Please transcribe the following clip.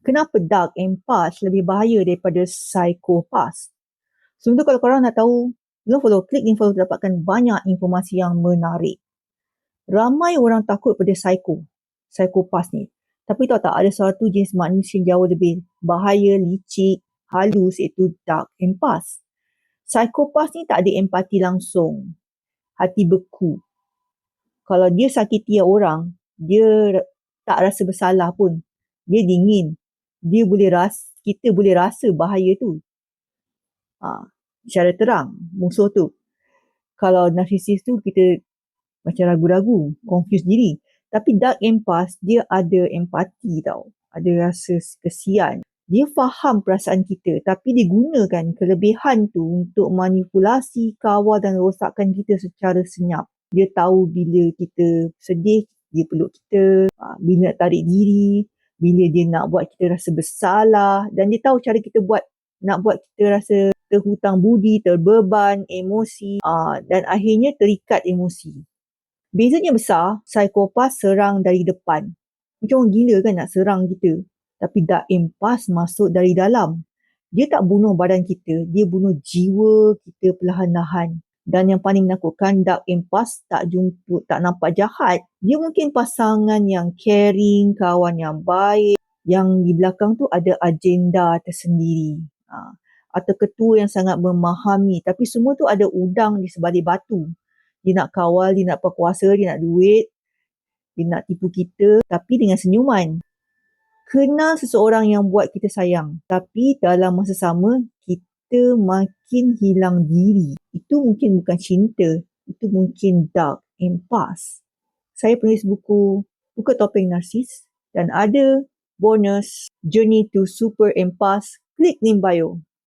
Kenapa dark empath lebih bahaya daripada psychopath? Sebelum tu kalau korang nak tahu, klik link follow untuk dapatkan banyak informasi yang menarik. Ramai orang takut pada psychopath ni. Tapi tahu tak, ada satu jenis manusia yang jauh lebih bahaya, licik, halus, iaitu dark empath. Psychopath ni tak ada empati langsung. Hati beku. Kalau dia sakiti orang, dia tak rasa bersalah pun. Dia dingin. Kita boleh rasa bahaya tu. Secara terang, musuh tu. Kalau narsisis tu, kita macam ragu-ragu, confuse diri. Tapi dark empath, dia ada empati tau. Ada rasa kesian. Dia faham perasaan kita, tapi dia gunakan kelebihan tu untuk manipulasi, kawal dan rosakkan kita secara senyap. Dia tahu bila kita sedih, dia peluk kita. Bila nak tarik diri, bila dia nak buat kita rasa bersalah. Dan dia tahu cara kita nak buat kita rasa terhutang budi, terbeban, emosi, dan akhirnya terikat emosi. Bezanya besar, psikopat serang dari depan. Macam orang gila kan nak serang kita. Tapi dark empath masuk dari dalam. Dia tak bunuh badan kita, dia bunuh jiwa kita perlahan-lahan. Dan yang paling menakutkan, dark empath tak nampak jahat. Dia mungkin pasangan yang caring, kawan yang baik, yang di belakang tu ada agenda tersendiri. Atau ketua yang sangat memahami. Tapi semua tu ada udang di sebalik batu. Dia nak kawal, dia nak berkuasa, dia nak duit, dia nak tipu kita, tapi dengan senyuman. Kenal seseorang yang buat kita sayang, tapi dalam masa sama, kita makin hilang diri. Itu mungkin bukan cinta, itu mungkin dark empath. Saya penulis buku Topeng Narsis dan ada bonus Journey to Super Empath. Klik link bio.